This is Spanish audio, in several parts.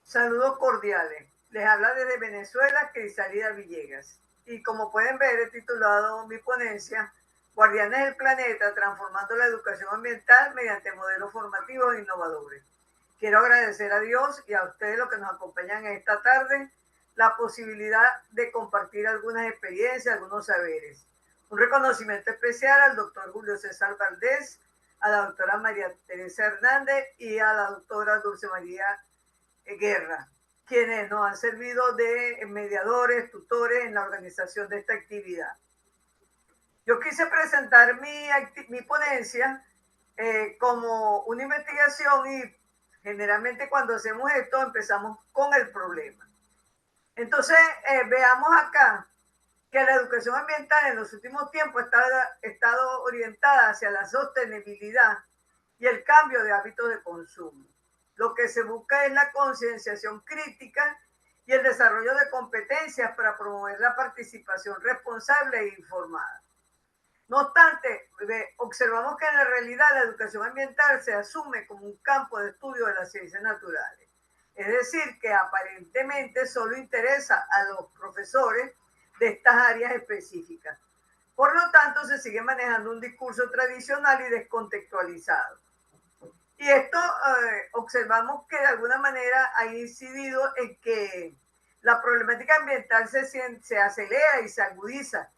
Saludos cordiales. Les habla desde Venezuela Crisalida Villegas. Y como pueden ver, he titulado mi ponencia Guardianes del Planeta, transformando la educación ambiental mediante modelos formativos e innovadores. Quiero agradecer a Dios y a ustedes los que nos acompañan esta tarde la posibilidad de compartir algunas experiencias, algunos saberes. Un reconocimiento especial al doctor Julio César Valdés, a la doctora María Teresa Hernández y a la doctora Dulce María Guerra, quienes nos han servido de mediadores, tutores en la organización de esta actividad. Yo quise presentar mi ponencia como una investigación y generalmente cuando hacemos esto empezamos con el problema. Entonces, veamos acá que la educación ambiental en los últimos tiempos ha estado orientada hacia la sostenibilidad y el cambio de hábitos de consumo. Lo que se busca es la concienciación crítica y el desarrollo de competencias para promover la participación responsable e informada. No obstante, observamos que en la realidad la educación ambiental se asume como un campo de estudio de las ciencias naturales. Es decir, que aparentemente solo interesa a los profesores de estas áreas específicas. Por lo tanto, se sigue manejando un discurso tradicional y descontextualizado. Y esto observamos que de alguna manera ha incidido en que la problemática ambiental se acelera y se agudiza.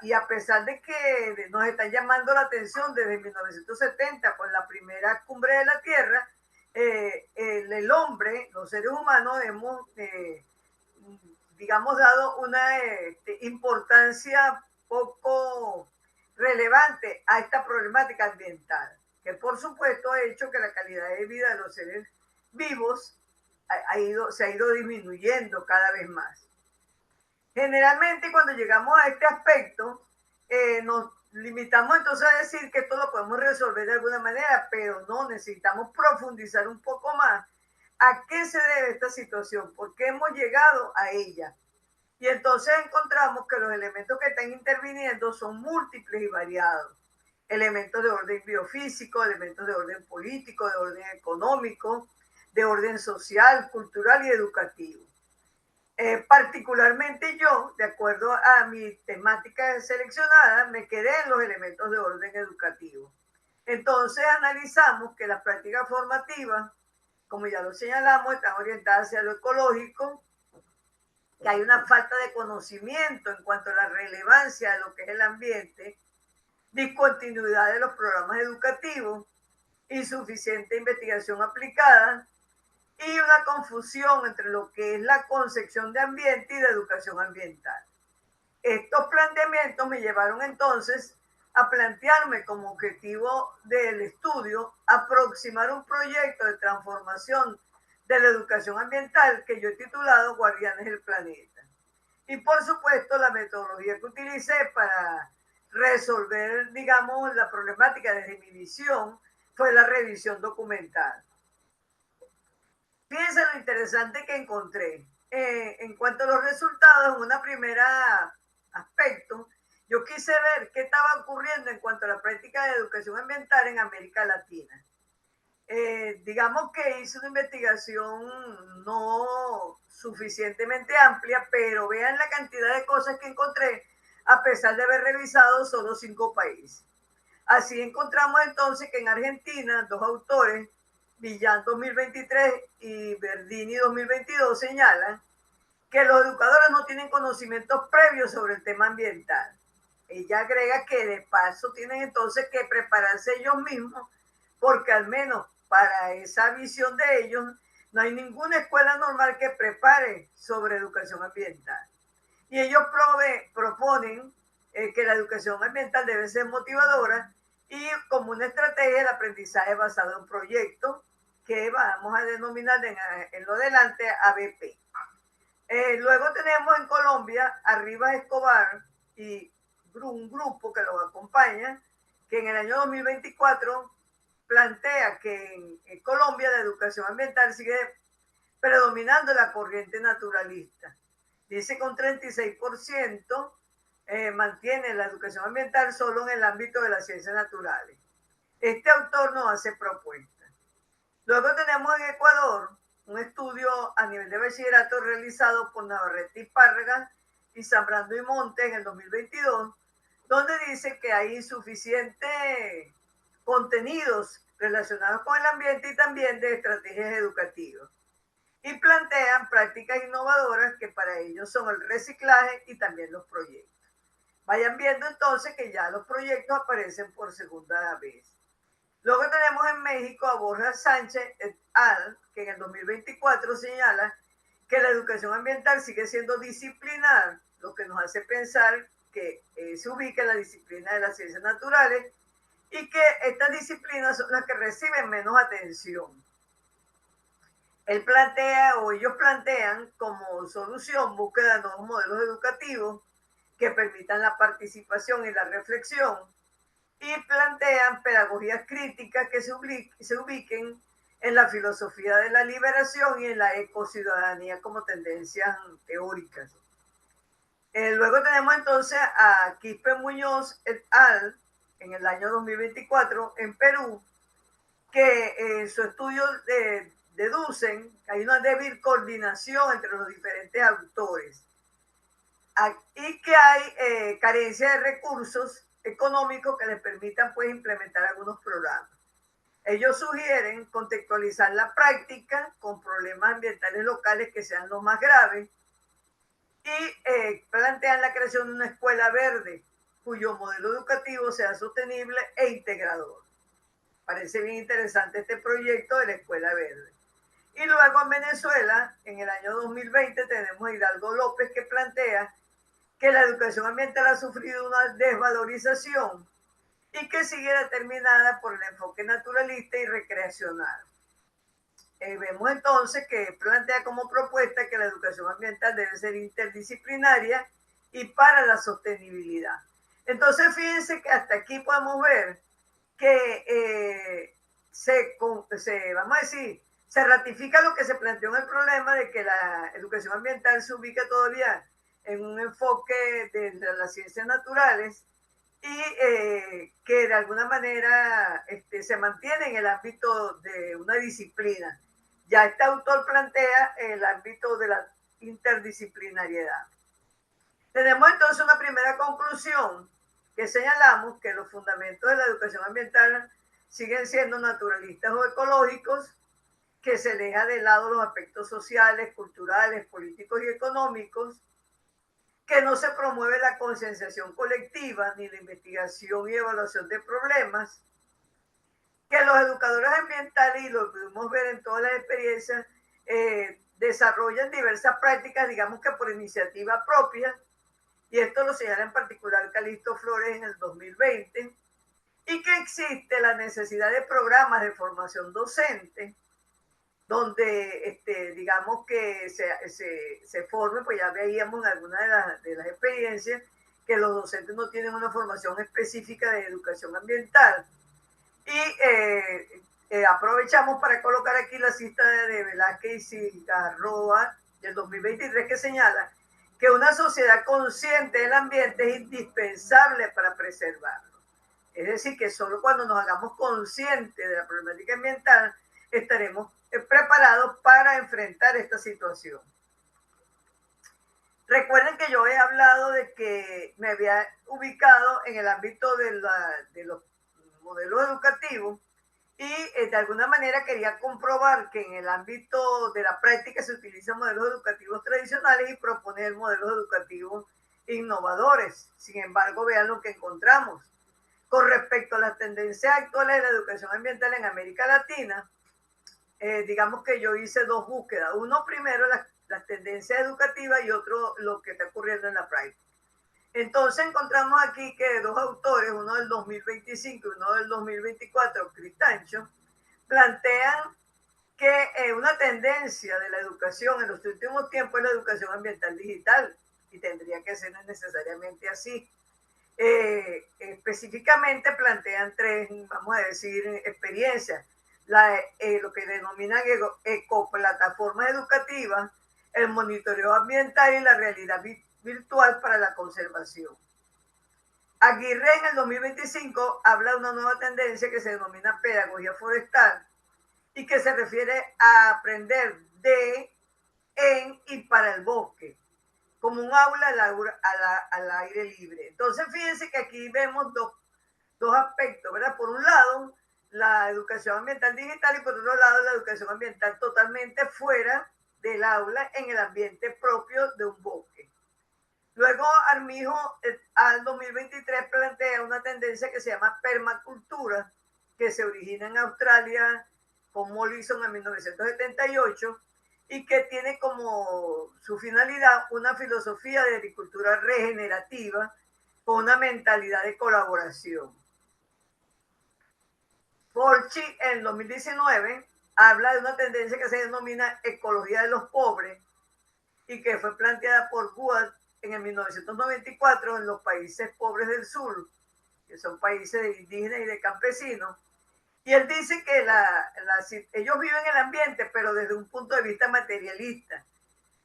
Y a pesar de que nos están llamando la atención desde 1970 con la primera cumbre de la Tierra, el hombre, los seres humanos, hemos, digamos, dado una importancia poco relevante a esta problemática ambiental, que por supuesto ha hecho que la calidad de vida de los seres vivos se ha ido disminuyendo cada vez más. Generalmente cuando llegamos a este aspecto, nos limitamos entonces a decir que esto lo podemos resolver de alguna manera, pero no, necesitamos profundizar un poco más a qué se debe esta situación, por qué hemos llegado a ella. Y entonces encontramos que los elementos que están interviniendo son múltiples y variados. Elementos de orden biofísico, elementos de orden político, de orden económico, de orden social, cultural y educativo. Particularmente yo, de acuerdo a mi temática seleccionada, me quedé en los elementos de orden educativo. Entonces analizamos que las prácticas formativas, como ya lo señalamos, están orientadas hacia lo ecológico, que hay una falta de conocimiento en cuanto a la relevancia de lo que es el ambiente, discontinuidad de los programas educativos, insuficiente investigación aplicada y una confusión entre lo que es la concepción de ambiente y de educación ambiental. Estos planteamientos me llevaron entonces a plantearme como objetivo del estudio aproximar un proyecto de transformación de la educación ambiental que yo he titulado Guardianes del Planeta. Y por supuesto la metodología que utilicé para resolver, digamos, la problemática desde mi visión fue la revisión documental. Fíjense lo interesante que encontré. En cuanto a los resultados, en una primera aspecto, yo quise ver qué estaba ocurriendo en cuanto a la práctica de educación ambiental en América Latina. Digamos que hice una investigación no suficientemente amplia, pero vean la cantidad de cosas que encontré a pesar de haber revisado solo 5 países. Así encontramos entonces que en Argentina, 2 autores, Villán 2023 y Verdini 2022, señalan que los educadores no tienen conocimientos previos sobre el tema ambiental. Ella agrega que de paso tienen entonces que prepararse ellos mismos, porque al menos para esa visión de ellos no hay ninguna escuela normal que prepare sobre educación ambiental. Y ellos proponen que la educación ambiental debe ser motivadora y como una estrategia el aprendizaje basado en proyectos que vamos a denominar en lo adelante ABP. Luego tenemos en Colombia a Rivas Escobar y un grupo que los acompaña, que en el año 2024 plantea que en Colombia la educación ambiental sigue predominando la corriente naturalista. Dice que un 36% mantiene la educación ambiental solo en el ámbito de las ciencias naturales. Este autor nos hace propuestas. Luego tenemos en Ecuador un estudio a nivel de bachillerato realizado por Navarrete y Párraga y Zambrano y Monte en el 2022, donde dice que hay insuficientes contenidos relacionados con el ambiente y también de estrategias educativas. Y plantean prácticas innovadoras que para ellos son el reciclaje y también los proyectos. Vayan viendo entonces que ya los proyectos aparecen por segunda vez. Luego tenemos en México a Borja Sánchez et al, que en el 2024 señala que la educación ambiental sigue siendo disciplinar, lo que nos hace pensar que se ubica en la disciplina de las ciencias naturales y que estas disciplinas son las que reciben menos atención. Él plantea, o ellos plantean como solución, búsqueda de nuevos modelos educativos que permitan la participación y la reflexión, y plantean pedagogías críticas que se ubiquen en la filosofía de la liberación y en la ecociudadanía como tendencias teóricas. Luego tenemos entonces a Quispe Muñoz et al. En el año 2024 en Perú, que en su estudio deducen que hay una débil coordinación entre los diferentes autores y que hay carencia de recursos económicos que les permitan pues implementar algunos programas. Ellos sugieren contextualizar la práctica con problemas ambientales locales que sean los más graves y plantean la creación de una escuela verde cuyo modelo educativo sea sostenible e integrador. Parece bien interesante este proyecto de la escuela verde. Y luego en Venezuela, en el año 2020, tenemos a Hidalgo López que plantea que la educación ambiental ha sufrido una desvalorización y que sigue determinada por el enfoque naturalista y recreacional. Vemos entonces que plantea como propuesta que la educación ambiental debe ser interdisciplinaria y para la sostenibilidad. Entonces, fíjense que hasta aquí podemos ver que vamos a decir, se ratifica lo que se planteó en el problema de que la educación ambiental se ubica todavía en un enfoque de las ciencias naturales y que de alguna manera se mantiene en el ámbito de una disciplina. Ya este autor plantea el ámbito de la interdisciplinariedad. Tenemos entonces una primera conclusión que señalamos que los fundamentos de la educación ambiental siguen siendo naturalistas o ecológicos, que se deja de lado los aspectos sociales, culturales, políticos y económicos, que no se promueve la concienciación colectiva ni la investigación y evaluación de problemas, que los educadores ambientales, y lo pudimos ver en todas las experiencias, desarrollan diversas prácticas, digamos que por iniciativa propia, y esto lo señala en particular Calixto Flores en el 2020, y que existe la necesidad de programas de formación docente, donde digamos que se forme, pues ya veíamos en algunas de las experiencias que los docentes no tienen una formación específica de educación ambiental. Y aprovechamos para colocar aquí la cita de Velázquez y Cigarroa del 2023 que señala que una sociedad consciente del ambiente es indispensable para preservarlo. Es decir, que solo cuando nos hagamos conscientes de la problemática ambiental estaremos preparados para enfrentar esta situación. Recuerden que yo he hablado de que me había ubicado en el ámbito de los modelos educativos y de alguna manera quería comprobar que en el ámbito de la práctica se utilizan modelos educativos tradicionales y proponer modelos educativos innovadores. Sin embargo, vean lo que encontramos. Con respecto a las tendencias actuales de la educación ambiental en América Latina, digamos que yo hice dos búsquedas. Uno primero las tendencias educativas y otro lo que está ocurriendo en la práctica. Entonces encontramos aquí que dos autores, uno del 2025 y uno del 2024, Cristancho, plantean que una tendencia de la educación en los últimos tiempos es la educación ambiental digital y tendría que ser necesariamente así. Específicamente plantean tres, vamos a decir, experiencias. Lo que denominan ecoplataformas educativas, el monitoreo ambiental y la realidad virtual para la conservación. Aguirre en el 2025 habla de una nueva tendencia que se denomina pedagogía forestal, y que se refiere a aprender de, en y para el bosque, como un aula al aire libre. Entonces, fíjense que aquí vemos dos aspectos, ¿verdad? Por un lado, la educación ambiental digital y por otro lado, la educación ambiental totalmente fuera del aula en el ambiente propio de un bosque. Luego, Armijo al 2023 plantea una tendencia que se llama permacultura, que se origina en Australia con Mollison en 1978 y que tiene como su finalidad una filosofía de agricultura regenerativa con una mentalidad de colaboración. Porchi en 2019 habla de una tendencia que se denomina ecología de los pobres y que fue planteada por Gould en el 1994 en los países pobres del sur, que son países de indígenas y de campesinos. Y él dice que ellos viven el ambiente, pero desde un punto de vista materialista,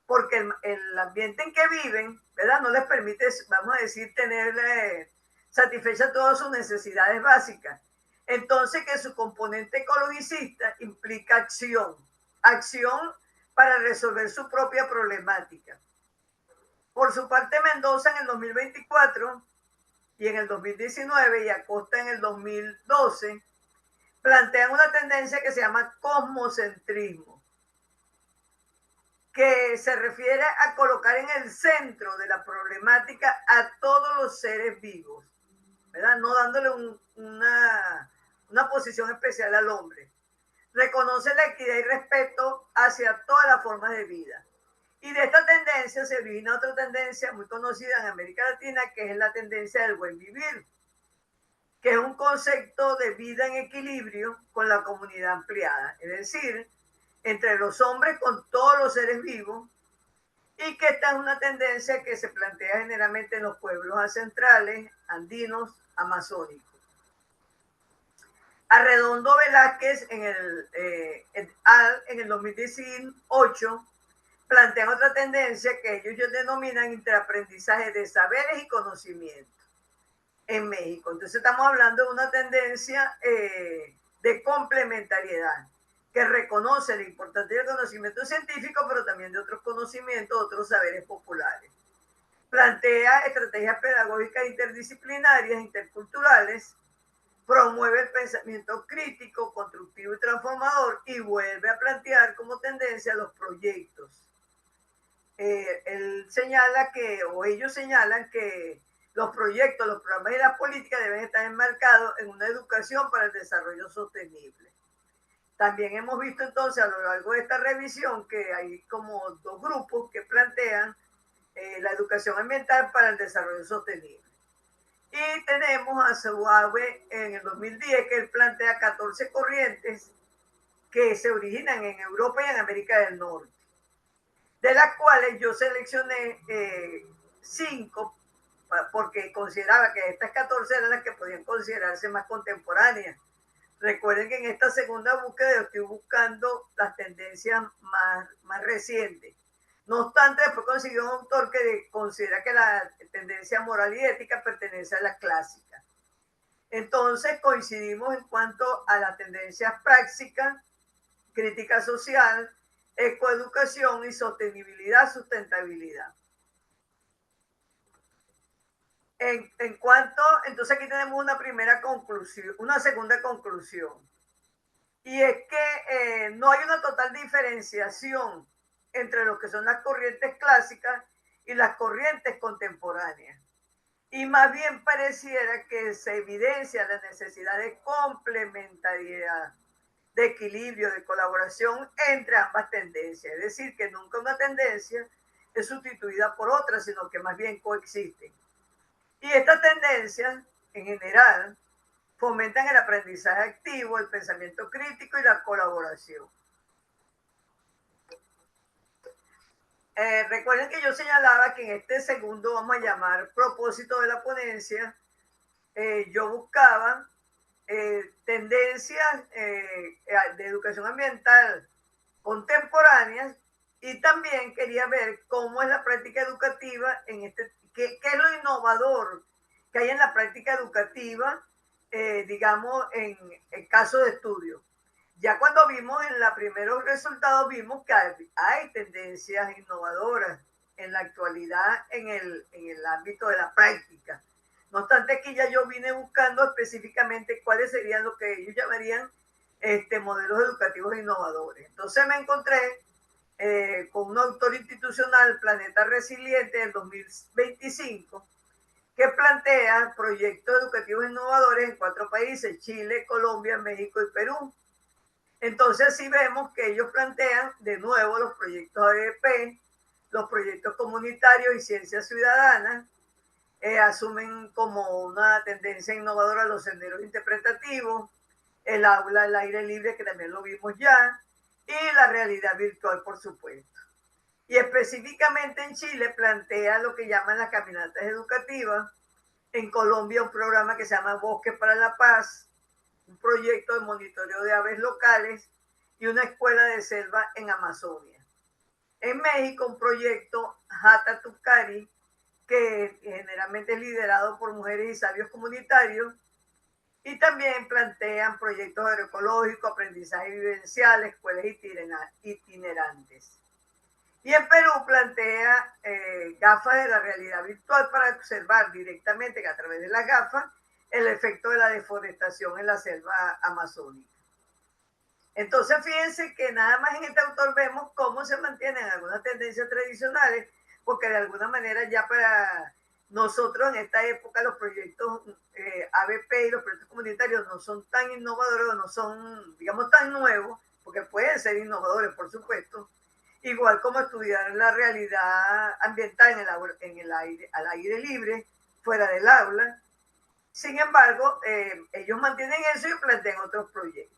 porque el ambiente en que viven, ¿verdad? No les permite, vamos a decir, tener satisfechas todas sus necesidades básicas. Entonces, que su componente ecologicista implica acción para resolver su propia problemática. Por su parte, Mendoza en el 2024 y en el 2019 y Acosta en el 2012 plantean una tendencia que se llama cosmocentrismo, que se refiere a colocar en el centro de la problemática a todos los seres vivos, ¿verdad? No dándole una posición especial al hombre. Reconoce la equidad y respeto hacia todas las formas de vida. Y de esta tendencia se origina otra tendencia muy conocida en América Latina, que es la tendencia del buen vivir, que es un concepto de vida en equilibrio con la comunidad ampliada, es decir, entre los hombres con todos los seres vivos, y que esta es una tendencia que se plantea generalmente en los pueblos ancestrales, andinos, amazónicos. Arredondo Velázquez en el 2018 plantean otra tendencia que ellos denominan interaprendizaje de saberes y conocimientos en México. Entonces estamos hablando de una tendencia de complementariedad que reconoce la importancia del conocimiento científico, pero también de otros conocimientos, otros saberes populares. Plantea estrategias pedagógicas interdisciplinarias, interculturales, promueve el pensamiento crítico, constructivo y transformador y vuelve a plantear como tendencia los proyectos. Él señala que, o ellos señalan que los proyectos, los programas y las políticas deben estar enmarcados en una educación para el desarrollo sostenible. También hemos visto entonces a lo largo de esta revisión que hay como dos grupos que plantean la educación ambiental para el desarrollo sostenible. Y tenemos a Suave en el 2010 que él plantea 14 corrientes que se originan en Europa y en América del Norte, de las cuales yo seleccioné 5 porque consideraba que estas 14 eran las que podían considerarse más contemporáneas. Recuerden que en esta segunda búsqueda estoy buscando las tendencias más recientes. No obstante, después consiguió un autor que considera que la tendencia moral y ética pertenece a la clásica. Entonces coincidimos en cuanto a las tendencias prácticas, crítica social, ecoeducación y sostenibilidad, sustentabilidad. En cuanto, entonces aquí tenemos una primera conclusión, una segunda conclusión. Y es que no hay una total diferenciación entre lo que son las corrientes clásicas y las corrientes contemporáneas. Y más bien pareciera que se evidencia la necesidad de complementariedad, de equilibrio, de colaboración entre ambas tendencias. Es decir, que nunca una tendencia es sustituida por otra, sino que más bien coexisten. Y estas tendencias, en general, fomentan el aprendizaje activo, el pensamiento crítico y la colaboración. Recuerden que yo señalaba que en este segundo, vamos a llamar, propósito de la ponencia, yo buscaba tendencias de educación ambiental contemporáneas y también quería ver cómo es la práctica educativa en qué es lo innovador que hay en la práctica educativa, digamos, en caso de estudio. Ya cuando vimos en los primeros resultados, vimos que hay tendencias innovadoras en la actualidad en el ámbito de la práctica. No obstante que ya yo vine buscando específicamente cuáles serían lo que ellos llamarían modelos educativos innovadores. Entonces me encontré con un autor institucional, Planeta Resiliente, del 2025, que plantea proyectos educativos innovadores en 4 países: Chile, Colombia, México y Perú. Entonces sí vemos que ellos plantean de nuevo los proyectos ADP, los proyectos comunitarios y ciencias ciudadanas, asumen como una tendencia innovadora los senderos interpretativos, el aula al aire libre, que también lo vimos ya, y la realidad virtual, por supuesto. Y específicamente en Chile plantea lo que llaman las caminatas educativas, en Colombia un programa que se llama Bosque para la Paz, un proyecto de monitoreo de aves locales y una escuela de selva en Amazonia. En México un proyecto Hata Tucari, que generalmente es liderado por mujeres y sabios comunitarios, y también plantean proyectos agroecológicos, aprendizaje vivencial, escuelas itinerantes. Y en Perú plantea gafas de la realidad virtual para observar directamente a través de las gafas el efecto de la deforestación en la selva amazónica. Entonces fíjense que nada más en este autor vemos cómo se mantienen algunas tendencias tradicionales, porque de alguna manera ya para nosotros en esta época los proyectos ABP y los proyectos comunitarios no son tan innovadores, no son, digamos, tan nuevos, porque pueden ser innovadores, por supuesto, igual como estudiar la realidad ambiental al aire libre, fuera del aula. Sin embargo, ellos mantienen eso y plantean otros proyectos.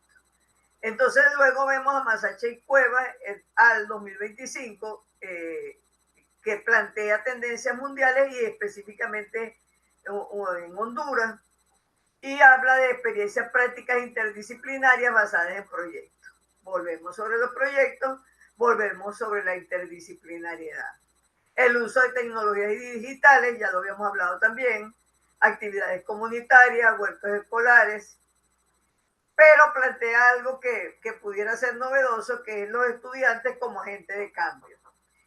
Entonces luego vemos a Massache Cueva al 2025, que plantea tendencias mundiales y específicamente en Honduras, y habla de experiencias prácticas interdisciplinarias basadas en proyectos. Volvemos sobre los proyectos, volvemos sobre la interdisciplinariedad. El uso de tecnologías digitales, ya lo habíamos hablado también, actividades comunitarias, huertos escolares, pero plantea algo que pudiera ser novedoso, que es los estudiantes como agentes de cambio.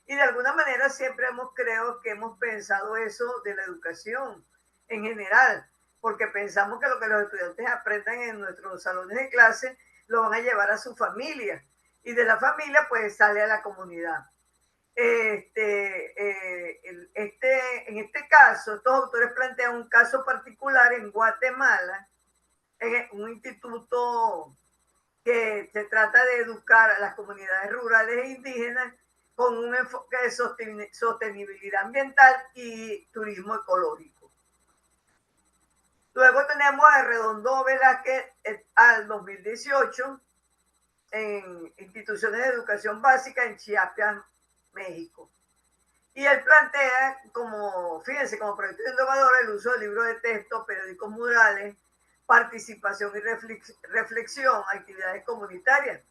Y de alguna manera siempre creo que hemos pensado eso de la educación en general, porque pensamos que lo que los estudiantes aprendan en nuestros salones de clase lo van a llevar a su familia, y de la familia pues sale a la comunidad. En este caso, estos autores plantean un caso particular en Guatemala, un instituto que se trata de educar a las comunidades rurales e indígenas con un enfoque de sostenibilidad ambiental y turismo ecológico. Luego tenemos a Redondo Velázquez al 2018 en instituciones de educación básica en Chiapas, México. Y él plantea fíjense, como proyecto innovador el uso de libros de texto, periódicos murales, participación y reflexión, actividades comunitarias.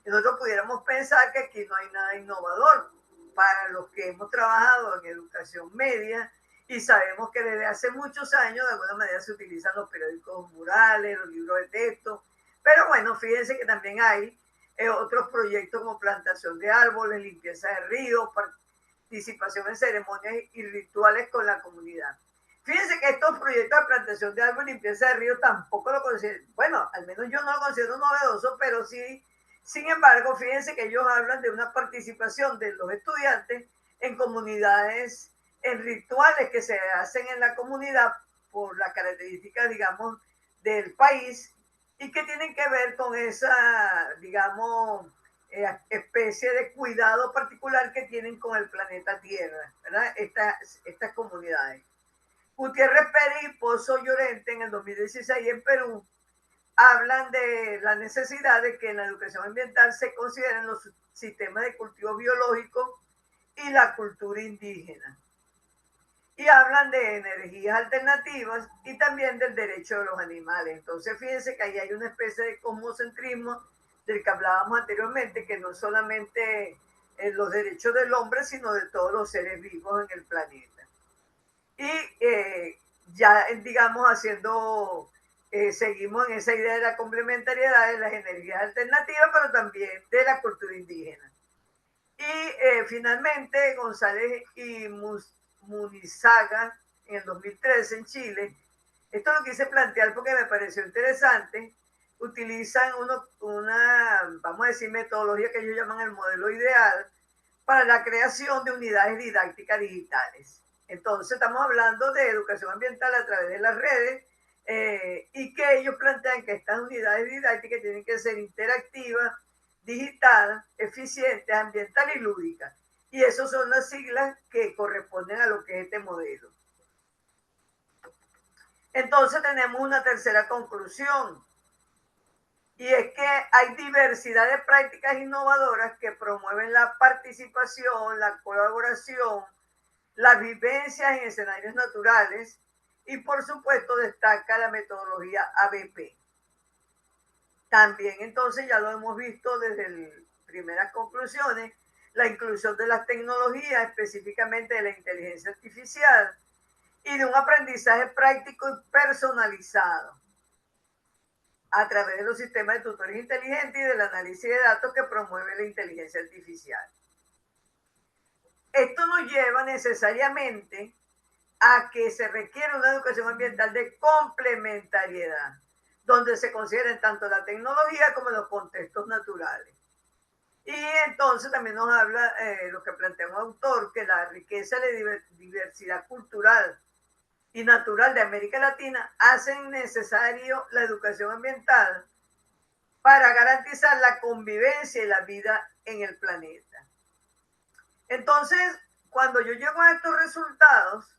Y nosotros pudiéramos pensar que aquí no hay nada innovador para los que hemos trabajado en educación media y sabemos que desde hace muchos años de alguna manera se utilizan los periódicos murales, los libros de texto, pero bueno, fíjense que también hay otros proyectos como plantación de árboles, limpieza de ríos, participación en ceremonias y rituales con la comunidad. Fíjense que estos proyectos de plantación de árboles y limpieza de ríos tampoco lo considero, bueno, al menos yo no lo considero novedoso, pero sí, sin embargo, fíjense que ellos hablan de una participación de los estudiantes en comunidades, en rituales que se hacen en la comunidad por las características, digamos, del país, y que tienen que ver con esa, digamos, especie de cuidado particular que tienen con el planeta Tierra, ¿verdad? Estas comunidades. Gutiérrez Pérez y Pozo Llorente en el 2016 en Perú hablan de la necesidad de que en la educación ambiental se consideren los sistemas de cultivo biológico y la cultura indígena. Y hablan de energías alternativas y también del derecho de los animales. Entonces fíjense que ahí hay una especie de cosmocentrismo del que hablábamos anteriormente, que no solamente los derechos del hombre, sino de todos los seres vivos en el planeta. Y ya, digamos, haciendo seguimos en esa idea de la complementariedad de las energías alternativas, pero también de la cultura indígena. Y finalmente, González y Munizaga, en el 2013 en Chile, esto lo quise plantear porque me pareció interesante, utilizan una, vamos a decir, metodología que ellos llaman el modelo ideal para la creación de unidades didácticas digitales. Entonces estamos hablando de educación ambiental a través de las redes y que ellos plantean que estas unidades didácticas tienen que ser interactivas, digital, eficiente, ambiental y lúdica. Y esas son las siglas que corresponden a lo que es este modelo. Entonces tenemos una tercera conclusión, y es que hay diversidad de prácticas innovadoras que promueven la participación, la colaboración, las vivencias en escenarios naturales y por supuesto destaca la metodología ABP. También entonces ya lo hemos visto desde las primeras conclusiones, la inclusión de las tecnologías, específicamente de la inteligencia artificial y de un aprendizaje práctico y personalizado a través de los sistemas de tutores inteligentes y del análisis de datos que promueve la inteligencia artificial. Esto nos lleva necesariamente a que se requiere una educación ambiental de complementariedad, donde se consideren tanto la tecnología como los contextos naturales. Y entonces también nos habla lo que plantea un autor, que la riqueza de la diversidad cultural y natural de América Latina hacen necesario la educación ambiental para garantizar la convivencia y la vida en el planeta. Entonces, cuando yo llego a estos resultados,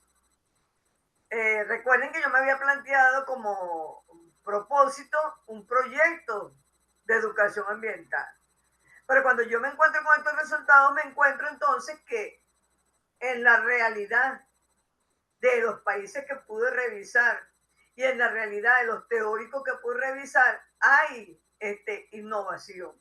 recuerden que yo me había planteado como propósito un proyecto de educación ambiental. Pero cuando yo me encuentro con estos resultados, me encuentro entonces que en la realidad de los países que pude revisar y en la realidad de los teóricos que pude revisar, hay innovación.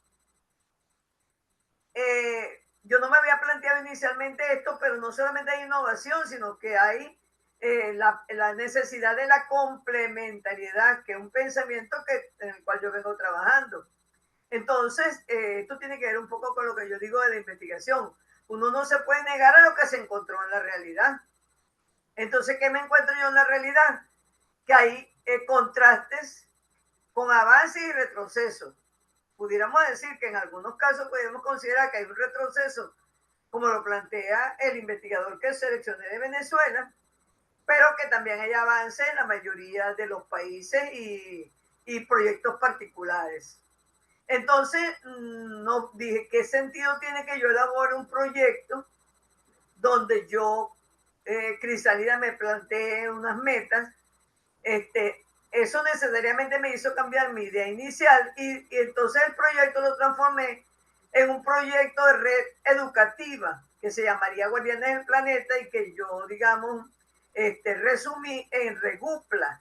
Yo no me había planteado inicialmente esto, pero no solamente hay innovación, sino que hay la necesidad de la complementariedad, que es un pensamiento en el cual yo vengo trabajando. Entonces, esto tiene que ver un poco con lo que yo digo de la investigación. Uno no se puede negar a lo que se encontró en la realidad. Entonces, ¿qué me encuentro yo en la realidad? Que hay contrastes con avances y retrocesos. Pudiéramos decir que en algunos casos podemos considerar que hay un retroceso, como lo plantea el investigador que seleccioné de Venezuela, pero que también hay avance en la mayoría de los países y proyectos particulares. Entonces, no dije, ¿qué sentido tiene que yo elabore un proyecto donde yo, Crisalida, me planteé unas metas? Eso necesariamente me hizo cambiar mi idea inicial y entonces el proyecto lo transformé en un proyecto de red educativa que se llamaría Guardianes del Planeta y que yo, digamos, resumí en Regupla.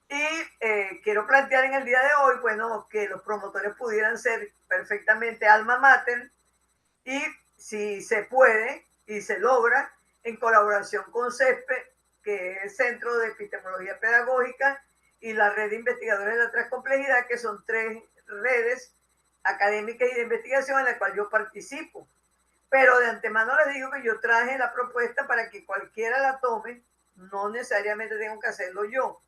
Y quiero plantear en el día de hoy, bueno, que los promotores pudieran ser perfectamente alma mater y si se puede y se logra en colaboración con CESPE, que es el Centro de Epistemología Pedagógica, y la Red de Investigadores de la Transcomplejidad, que son 3 redes académicas y de investigación en la cual yo participo. Pero de antemano les digo que yo traje la propuesta para que cualquiera la tome, no necesariamente tengo que hacerlo yo,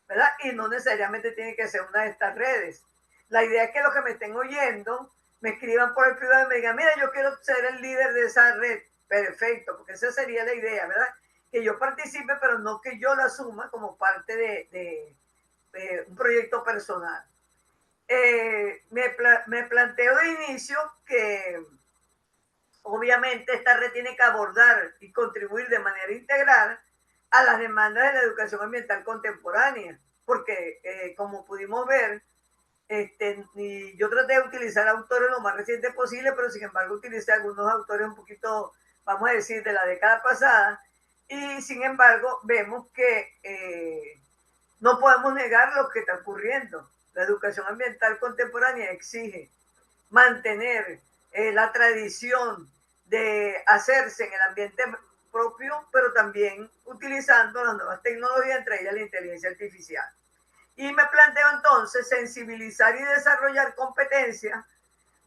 ¿verdad? Y no necesariamente tiene que ser una de estas redes. La idea es que los que me estén oyendo me escriban por el privado y me digan, mira, yo quiero ser el líder de esa red. Perfecto, porque esa sería la idea, ¿verdad? Que yo participe, pero no que yo la asuma como parte de un proyecto personal. Me planteo de inicio que obviamente esta red tiene que abordar y contribuir de manera integral a las demandas de la educación ambiental contemporánea, porque como pudimos ver, yo traté de utilizar autores lo más recientes posible, pero sin embargo utilicé algunos autores un poquito, vamos a decir, de la década pasada, y sin embargo vemos que no podemos negar lo que está ocurriendo. La educación ambiental contemporánea exige mantener la tradición de hacerse en el ambiente propio, pero también utilizando las nuevas tecnologías, entre ellas la inteligencia artificial. Y me planteo entonces sensibilizar y desarrollar competencias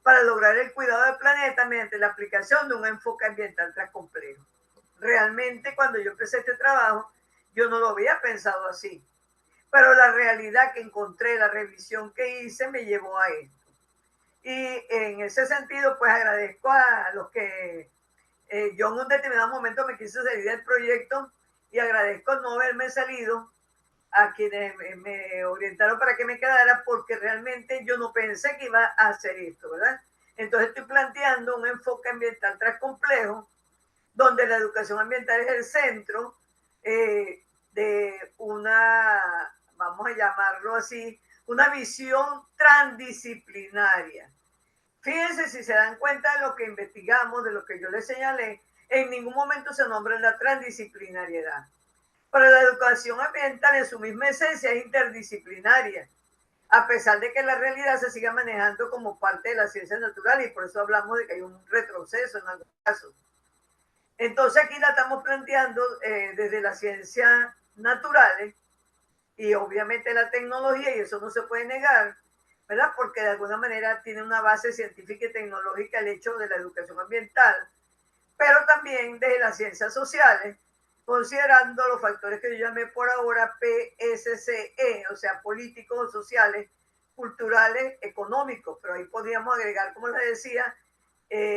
para lograr el cuidado del planeta mediante la aplicación de un enfoque ambiental tan complejo. Realmente cuando yo empecé este trabajo, yo no lo había pensado así, pero la realidad que encontré, la revisión que hice me llevó a esto. Y en ese sentido, pues agradezco a los que yo en un determinado momento me quise salir del proyecto y agradezco no haberme salido, a quienes me orientaron para que me quedara, porque realmente yo no pensé que iba a hacer esto, ¿verdad? Entonces estoy planteando un enfoque ambiental complejo, donde la educación ambiental es el centro de una, vamos a llamarlo así, una visión transdisciplinaria. Fíjense, si se dan cuenta de lo que investigamos, de lo que yo les señalé, en ningún momento se nombra la transdisciplinariedad. Pero la educación ambiental en su misma esencia es interdisciplinaria, a pesar de que la realidad se siga manejando como parte de la ciencia natural, y por eso hablamos de que hay un retroceso en algunos casos. Entonces aquí la estamos planteando desde las ciencias naturales y obviamente la tecnología, y eso no se puede negar, ¿verdad? Porque de alguna manera tiene una base científica y tecnológica el hecho de la educación ambiental, pero también desde las ciencias sociales, considerando los factores que yo llamé por ahora PSCE, o sea, políticos, sociales, culturales, económicos, pero ahí podríamos agregar, como les decía,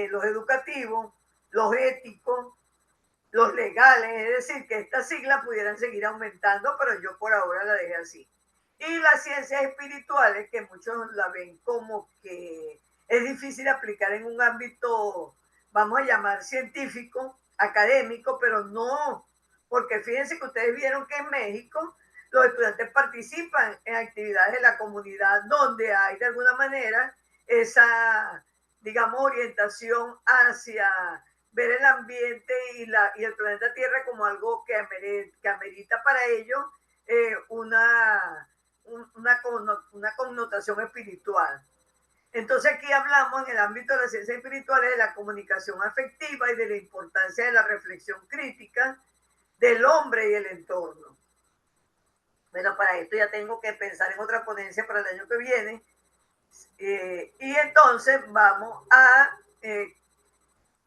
los educativos, los éticos, los legales, es decir, que estas siglas pudieran seguir aumentando, pero yo por ahora la dejé así. Y las ciencias espirituales, que muchos la ven como que es difícil aplicar en un ámbito, vamos a llamar científico, académico, pero no, porque fíjense que ustedes vieron que en México los estudiantes participan en actividades de la comunidad donde hay de alguna manera esa, digamos, orientación hacia ver el ambiente y el planeta Tierra como algo que amerita para ellos una connotación espiritual. Entonces aquí hablamos en el ámbito de las ciencias espirituales de la comunicación afectiva y de la importancia de la reflexión crítica del hombre y el entorno. Bueno, para esto ya tengo que pensar en otra ponencia para el año que viene. Y entonces vamos a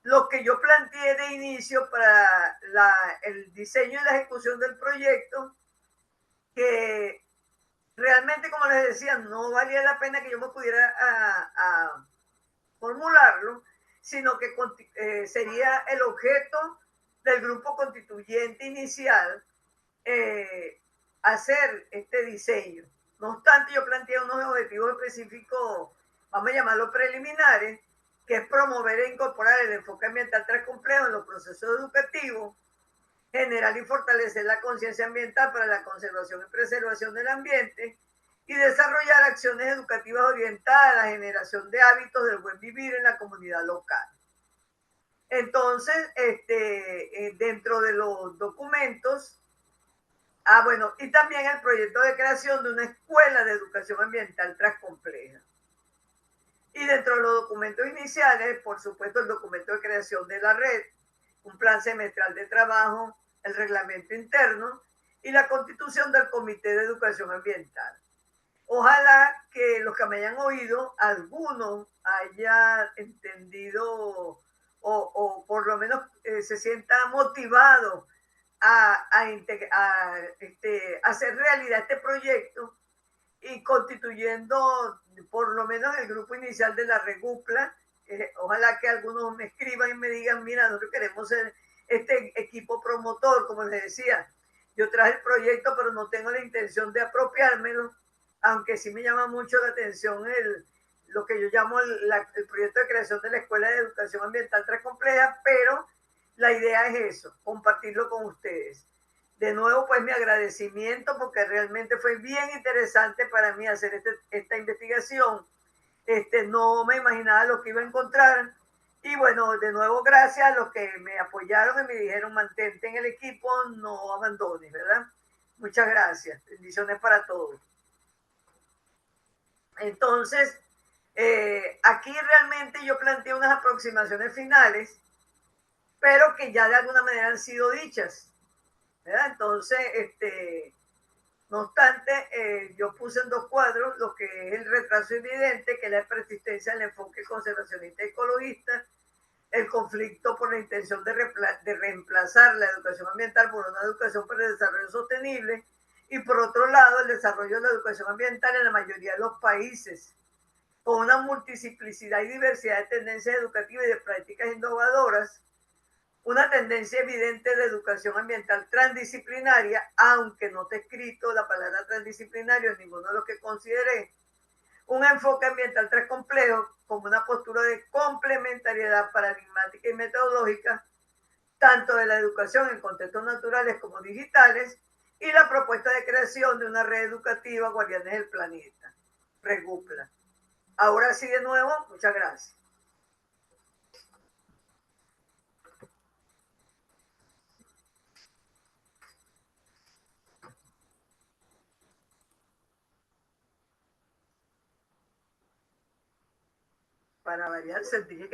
lo que yo planteé de inicio para el diseño y la ejecución del proyecto, que realmente, como les decía, no valía la pena que yo me pudiera a formularlo, sino que sería el objeto del grupo constituyente inicial hacer este diseño. No obstante, yo planteé unos objetivos específicos, vamos a llamarlos preliminares, que es promover e incorporar el enfoque ambiental complejo en los procesos educativos, generar y fortalecer la conciencia ambiental para la conservación y preservación del ambiente y desarrollar acciones educativas orientadas a la generación de hábitos del buen vivir en la comunidad local. Entonces, dentro de los documentos, bueno, y también el proyecto de creación de una escuela de educación ambiental compleja. Y dentro de los documentos iniciales, por supuesto, el documento de creación de la red, un plan semestral de trabajo, el reglamento interno y la constitución del Comité de Educación Ambiental. Ojalá que los que me hayan oído, alguno haya entendido o por lo menos se sienta motivado a hacer realidad este proyecto y constituyendo por lo menos el grupo inicial de la Regupla. Ojalá que algunos me escriban y me digan, mira, nosotros queremos ser este equipo promotor, como les decía. Yo traje el proyecto, pero no tengo la intención de apropiármelo, aunque sí me llama mucho la atención lo que yo llamo el proyecto de creación de la Escuela de Educación Ambiental compleja, pero la idea es eso, compartirlo con ustedes. De nuevo, pues mi agradecimiento, porque realmente fue bien interesante para mí hacer esta investigación. No me imaginaba lo que iba a encontrar. Y bueno, de nuevo, gracias a los que me apoyaron y me dijeron, mantente en el equipo, no abandones, ¿verdad? Muchas gracias. Bendiciones para todos. Entonces, aquí realmente yo planteé unas aproximaciones finales, pero que ya de alguna manera han sido dichas, ¿verdad? Entonces, No obstante, yo puse en dos cuadros lo que es el retraso evidente, que es la persistencia del enfoque conservacionista y ecologista, el conflicto por la intención de reemplazar la educación ambiental por una educación para el desarrollo sostenible, y por otro lado, el desarrollo de la educación ambiental en la mayoría de los países, con una multiplicidad y diversidad de tendencias educativas y de prácticas innovadoras, una tendencia evidente de educación ambiental transdisciplinaria, aunque no te he escrito la palabra transdisciplinario en ninguno de los que consideré, un enfoque ambiental tres complejo como una postura de complementariedad paradigmática y metodológica, tanto de la educación en contextos naturales como digitales, y la propuesta de creación de una red educativa Guardianes del Planeta, Regupla. Ahora sí, de nuevo, muchas gracias. Para variar, sentí que